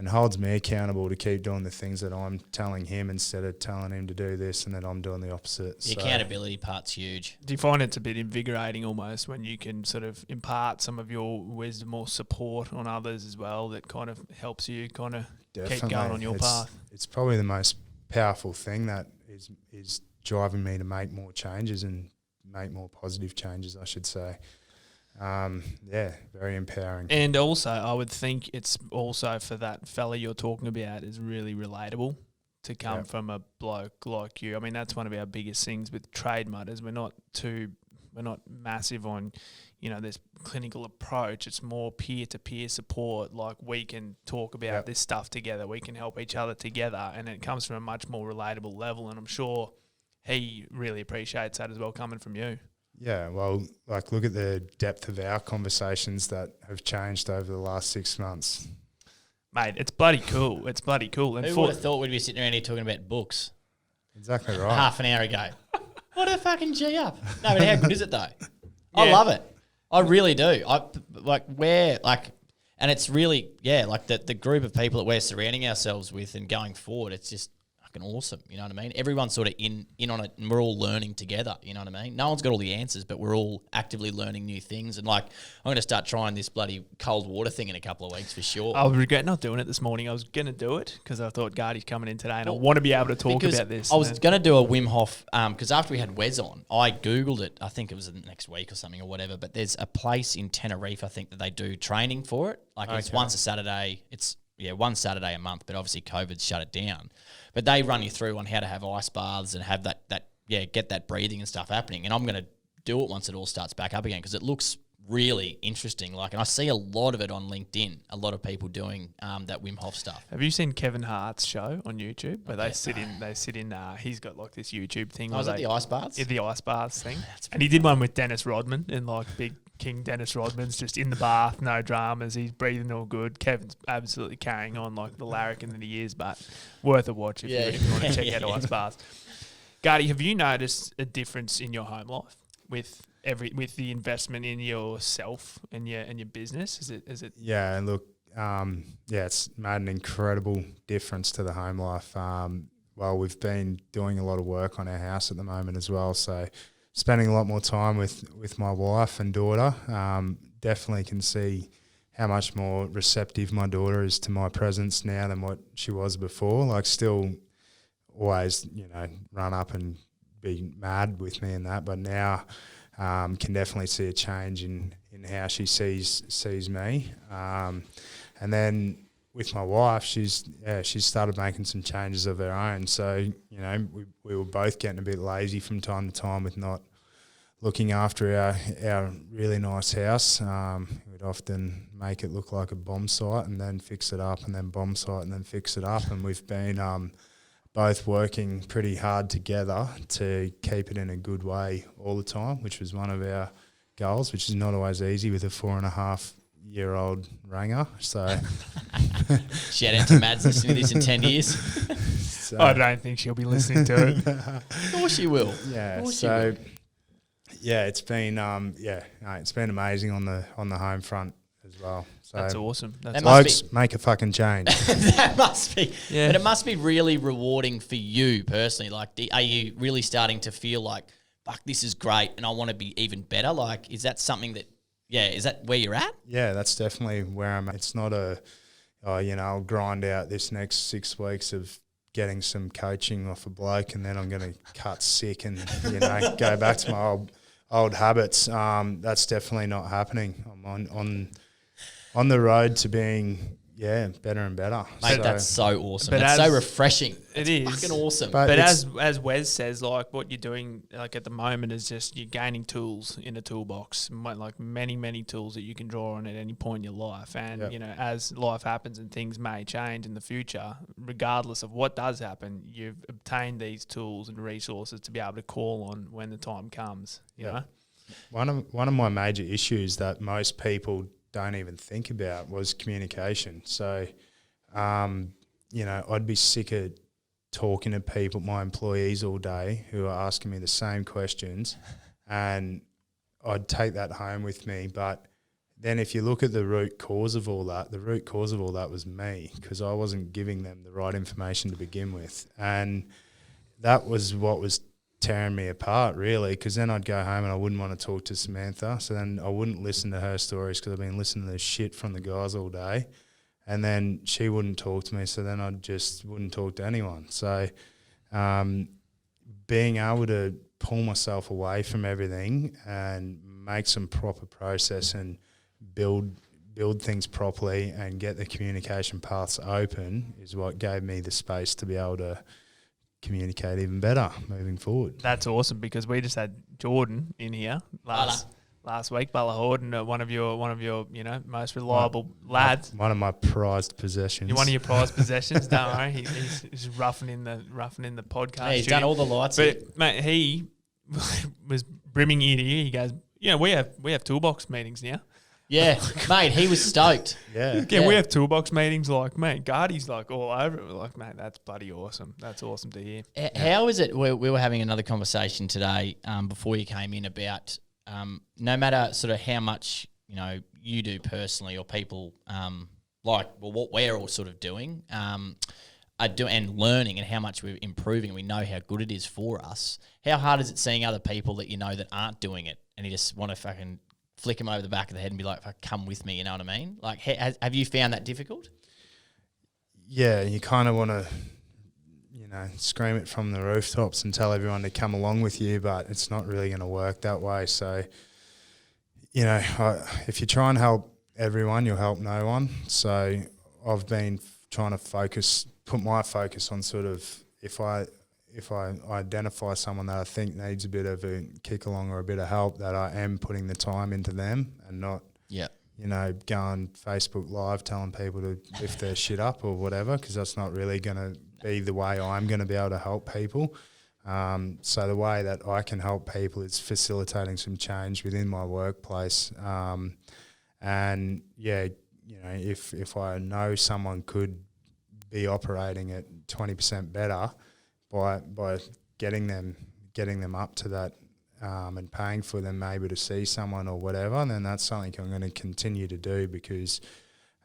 holds me accountable to keep doing the things that I'm telling him, instead of telling him to do this and then I'm doing the opposite. The accountability part's huge. Do you find it's a bit invigorating almost when you can sort of impart some of your wisdom or support on others as well, that kind of helps you kind of keep going on your path? It's probably the most powerful thing that is driving me to make more changes and make more positive changes, I should say. Very empowering. And also, I would think it's also for that fella you're talking about is really relatable to come from a bloke like you. I mean, that's one of our biggest things with Trade Mutters. We're not massive on, this clinical approach. It's more peer-to-peer support. Like, we can talk about this stuff together. We can help each other together, and it comes from a much more relatable level. And I'm sure he really appreciates that as well, coming from you. Yeah, well, look at the depth of our conversations that have changed over the last 6 months. Mate, it's bloody cool. It's bloody cool. And who would have thought we'd be sitting around here talking about books? Exactly right. Half an hour ago. What a fucking G up. No, but how good is it though? I love it. I really do. And it's really, the group of people that we're surrounding ourselves with and going forward, it's just fucking awesome, you know what I mean? Everyone's sort of in on it, and we're all learning together, you know what I mean? No one's got all the answers, but we're all actively learning new things. And I'm going to start trying this bloody cold water thing in a couple of weeks for sure. I regret not doing it this morning. I was going to do it because I thought Gardy's coming in today, and I want to be able to talk about this. I was going to do a Wim Hof because after we had Wes on, I Googled it. I think it was the next week or something or whatever, but there's a place in Tenerife, I think, that they do training for it. It's once a Saturday. It's one Saturday a month, but obviously COVID's shut it down. But they run you through on how to have ice baths and have get that breathing and stuff happening. And I'm going to do it once it all starts back up again because it looks really interesting. And I see a lot of it on LinkedIn, a lot of people doing that Wim Hof stuff. Have you seen Kevin Hart's show on YouTube where they sit in, he's got this YouTube thing. Oh, is that the ice baths? Yeah, the ice baths thing. And he did one with Dennis Rodman, and big King Dennis Rodman's just in the bath, no dramas. He's breathing all good. Kevin's absolutely carrying on like the larrikin that he is, but worth a watch if you want to check out ice baths. Gardy, have you noticed a difference in your home life with the investment in yourself and your business? Is it? Yeah, and look, it's made an incredible difference to the home life. We've been doing a lot of work on our house at the moment as well, so spending a lot more time with my wife and daughter. Definitely can see how much more receptive my daughter is to my presence now than what she was before. Still always, run up and be mad with me and that, but now can definitely see a change in how she sees me. And then with my wife, she's started making some changes of her own. So, we were both getting a bit lazy from time to time with not looking after our really nice house. We'd often make it look like a bomb site and then fix it up, and then bomb site and then fix it up. And we've been both working pretty hard together to keep it in a good way all the time, which was one of our goals, which is not always easy with a 4.5-year-old ranger. So Shout out to Mads listening to this in 10 years. So, I don't think she'll be listening to it. Of course she will. yeah. Course So yeah, it's been it's been amazing on the home front as well. So That's awesome. That's That blokes, make a fucking change. That must be. Yeah. But it must be really rewarding for you personally. Like, are you really starting to feel like, fuck, this is great and I want to be even better? Like, is that something that, is that where you're at? Yeah, that's definitely where I'm at. It's not I'll grind out this next 6 weeks of getting some coaching off a bloke and then I'm going to cut sick and, go back to my old habits. That's definitely not happening. I'm on the road to being, better and better. Mate, that's so awesome. But That's so refreshing. It It's is. fucking awesome. But But it's- as Wes says, like what you're doing, like at the moment, is just you're gaining tools in a toolbox, like many tools that you can draw on at any point in your life. And Yep. as life happens and things may change in the future, regardless of what does happen, you've obtained these tools and resources to be able to call on when the time comes. You Yeah. know, One of my major issues that most people don't even think about was communication. So, I'd be sick of talking to people, my employees all day who are asking me the same questions and I'd take that home with me. But then if you look at the root cause of all that, was me because I wasn't giving them the right information to begin with. And that was what was tearing me apart, really, because then I'd go home and I wouldn't want to talk to Samantha. So then I wouldn't listen to her stories because I've been listening to the shit from the guys all day. And then she wouldn't talk to me, so then I just wouldn't talk to anyone. So being able to pull myself away from everything and make some proper process and build things properly and get the communication paths open is what gave me the space to be able to communicate even better moving forward. that's awesome because we just had Jordan in here last week, Bala Horden, one of your most reliable lads. One of my prized possessions. You're one of your prized possessions. Don't worry, he's roughing in the podcast. Yeah, he's studio. done all the lights. here. But mate, he was brimming ear to ear. He goes, we have toolbox meetings now. Yeah, mate, he was stoked. Yeah. Yeah, we have toolbox meetings. Like, mate, Gardy's like all over it. We're like, mate, that's bloody awesome. That's awesome to hear. How is it? We were having another conversation today before you came in about no matter sort of how much you do personally or people what we're all sort of doing and learning and how much we're improving and we know how good it is for us. How hard is it seeing other people that that aren't doing it and you just want to fucking flick them over the back of the head and be like, come with me, you know what I mean? Like, have you found that difficult? Yeah, you kind of want to, scream it from the rooftops and tell everyone to come along with you, but it's not really going to work that way. So, if you try and help everyone, you'll help no one. So I've been trying to put my focus on sort of if I identify someone that I think needs a bit of a kick along or a bit of help, that I am putting the time into them and not, going Facebook Live telling people to lift their shit up or whatever, because that's not really going to be the way I'm going to be able to help people. So the way that I can help people is facilitating some change within my workplace. And if I know someone could be operating at 20% better by getting them up to that and paying for them maybe to see someone or whatever, then that's something I'm going to continue to do because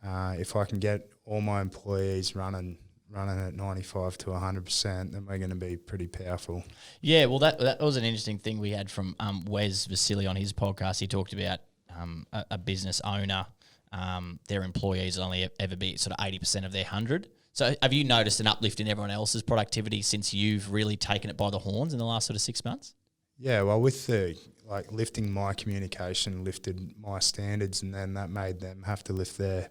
if I can get all my employees running at 95 to 100%, then we're going to be pretty powerful. Yeah, well, that was an interesting thing we had from Wes Vasili on his podcast. He talked about a business owner, their employees only ever be sort of 80% of their 100. So have you noticed an uplift in everyone else's productivity since you've really taken it by the horns in the last sort of 6 months? Yeah, well, with the lifting my communication lifted my standards, and then that made them have to lift their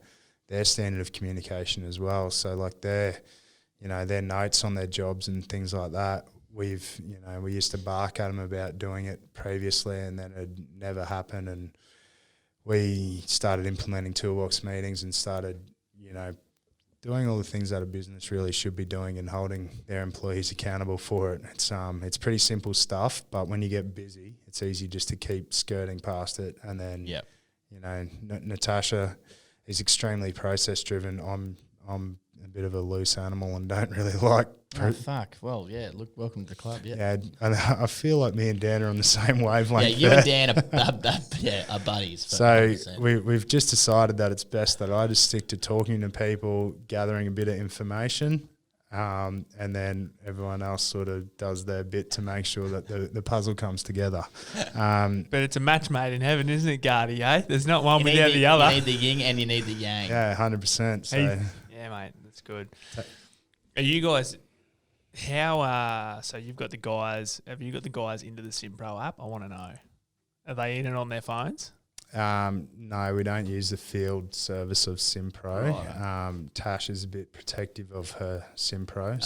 standard of communication as well. So their notes on their jobs and things like that, we used to bark at them about doing it previously and then it never happened, and we started implementing toolbox meetings and started, doing all the things that a business really should be doing and holding their employees accountable for it. It's pretty simple stuff, but when you get busy, it's easy just to keep skirting past it. And then, Natasha is extremely process driven. I'm a bit of a loose animal and don't really like. Fuck. Well, yeah. Look, welcome to the club. Yeah. I feel like me and Dan are on the same wavelength. Yeah, you and Dan are buddies. So 100%. we've just decided that it's best that I just stick to talking to people, gathering a bit of information, and then everyone else sort of does their bit to make sure that the puzzle comes together. But it's a match made in heaven, isn't it, Gardy, eh? There's not one You without need the other. You need the yin and you need the yang. Yeah, 100%. So Yeah, mate, that's good. Are you guys... so you've got the guys, have you got the guys into the SimPro app? I want to know. Are they in it on their phones? No, we don't use the field service of SimPro. Right. Tash is a bit protective of her SimPro.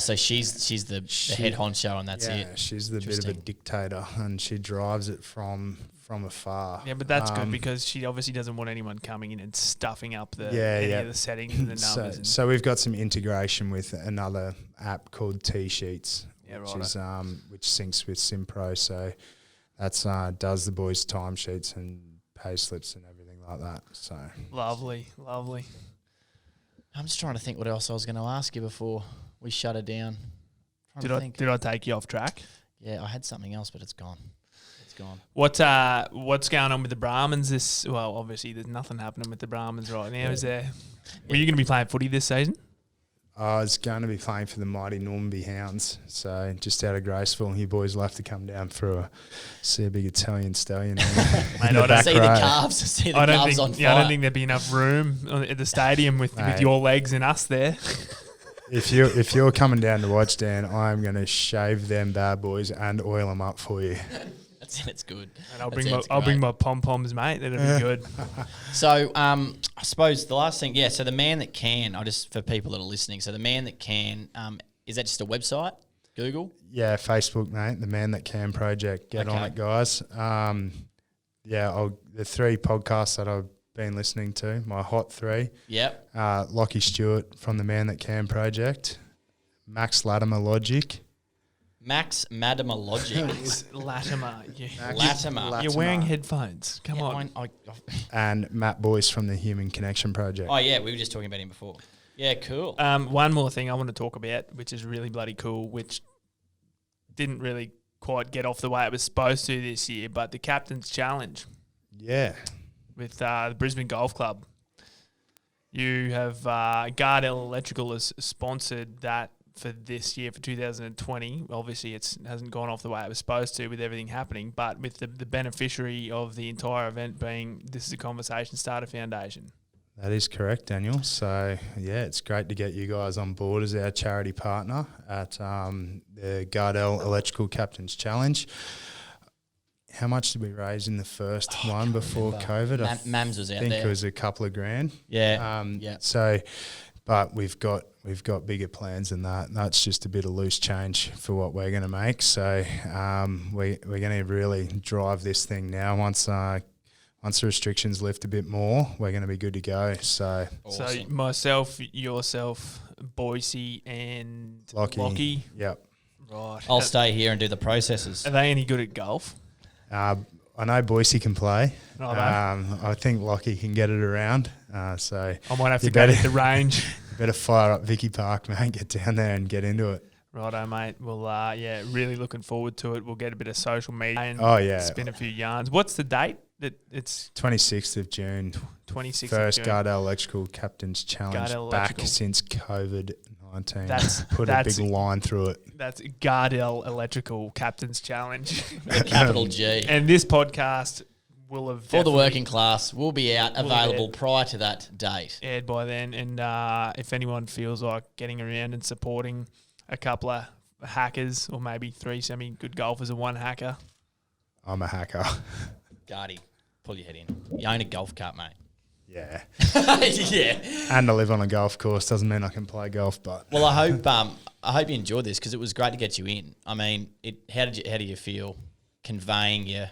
So she's the head honcho and that's it. Yeah, she's the bit of a dictator and she drives it from afar. Yeah, but that's good because she obviously doesn't want anyone coming in and stuffing up any of the settings and the numbers. So we've got some integration with another app called T-Sheets, which syncs with SimPro. So that's does the boys' timesheets and pay slips and everything like that. So lovely. I'm just trying to think what else I was going to ask you before we shut it down. Did I take you off track? Yeah, I had something else, but it's gone. Gone. What's going on with the Brahmins well, obviously there's nothing happening with the Brahmins right now, is there? Were you going to be playing footy this season? I was going to be playing for the mighty Normanby Hounds, so just out of Graceville, you boys will have to come down for see a big Italian stallion. I don't see the calves. See the calves on fire. I don't think there'd be enough room at the stadium with your legs and us there. If you're coming down to watch, Dan, I'm going to shave them bad boys and oil them up for you. It's good. And I'll bring my pom-poms, mate. That'll be good. So I suppose the last thing, so the Man That Can, for people that are listening, so the Man That Can, is that just a website? Google? Yeah, Facebook, mate. The Man That Can project. Get on it, guys. The 3 podcasts that I've been listening to, my hot 3. Yep. Lockie Stewart from the Man That Can project. Max Latimer Logic. Max Latimer Logic. Latimer. Latimer. You're wearing headphones. Come on. And Matt Boyce from the Human Connection Project. Oh, yeah. We were just talking about him before. Yeah, cool. One more thing I want to talk about, which is really bloody cool, which didn't really quite get off the way it was supposed to this year, but the Captain's Challenge. Yeah. With the Brisbane Golf Club. You have Gardel Electrical has sponsored that for this year, for 2020. Obviously, it hasn't gone off the way it was supposed to with everything happening, but with the beneficiary of the entire event being This Is a Conversation Starter Foundation. That is correct, Daniel. So, it's great to get you guys on board as our charity partner at the Gardel Electrical Captain's Challenge. How much did we raise in the first one before COVID? Mams was out there. I think it was a couple of grand. Yeah. So, but we've got bigger plans than that. That's just a bit of loose change for what we're going to make. So we're going to really drive this thing now. Once the restrictions lift a bit more, we're going to be good to go. So, awesome. So myself, yourself, Boise, and Lockie. Yep. Right. I'll stay here and do the processes. Are they any good at golf? I know Boise can play. Oh, I think Lockie can get it around. So I might have to go to the range. Better fire up Vicky Park, mate. Get down there and get into it. Righto, mate. Well, really looking forward to it. We'll get a bit of social media and spin a few yarns. What's the date? It's 26th of June. 26th First of June. Gardel Electrical Captain's Challenge back since COVID-19. Put a big line through it. That's Gardel Electrical Captain's Challenge. Capital G. And this podcast will have for the working class will be out available prior to that date. Aired by then. And if anyone feels like getting around and supporting a couple of hackers or maybe 3 semi-good golfers and 1 hacker. I'm a hacker. Gardy, pull your head in. You own a golf cart, mate. Yeah. Yeah. And I live on a golf course doesn't mean I can play golf, but well, I hope you enjoyed this because it was great to get you in. I mean, how do you feel conveying your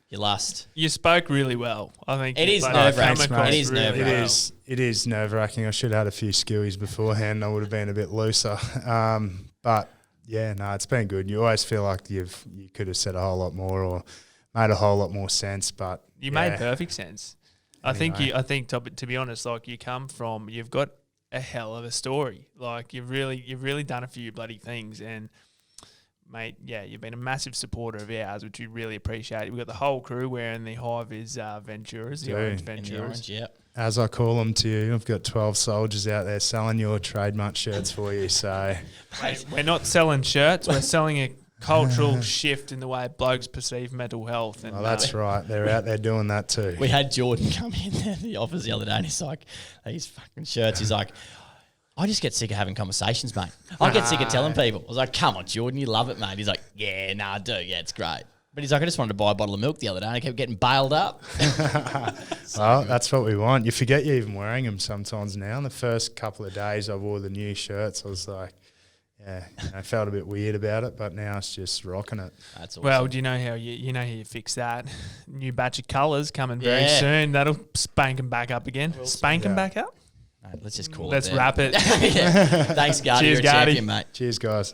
You lust. You spoke really well. I think It is but nerve-wracking, come across mate. It is really nerve-wracking. well. It is nerve wracking. I should have had a few skewies beforehand. I would have been a bit looser. But yeah, no, it's been good. You always feel like you could have said a whole lot more or made a whole lot more sense. But You made perfect sense. I think Anyway. to be honest, like you've got a hell of a story. Like you've really done a few bloody things, and mate, yeah, you've been a massive supporter of ours, which we really appreciate. We've got the whole crew wearing the High-Vis Venturas, the Dude. orange In the Venturas. orange, yeah. as I call them to you, I've got 12 soldiers out there selling your trademark shirts for you. So Mate, we're not selling shirts. We're selling a cultural shift in the way blokes perceive mental health. And that's right. They're out there doing that too. We had Jordan come in the office the other day and he's like, these fucking shirts. He's like, I just get sick of having conversations, mate. I get sick of telling people. I was like, come on, Jordan, you love it, mate. He's like, yeah, no, I do. Yeah, it's great. But he's like, I just wanted to buy a bottle of milk the other day and I kept getting bailed up. Well, that's what we want. You forget you're even wearing them sometimes now. In the first couple of days I wore the new shirts, I was like, yeah, I felt a bit weird about it, but now it's just rocking it. That's awesome. Well, do you know how you fix that? New batch of colours coming very Yeah. soon. That'll spank them back up again. Spank them back up? Mate, let's just call Let's it there. wrap it. Yeah. Thanks, Gardy. Cheers, You're a Gardy. champion, mate. Cheers, guys.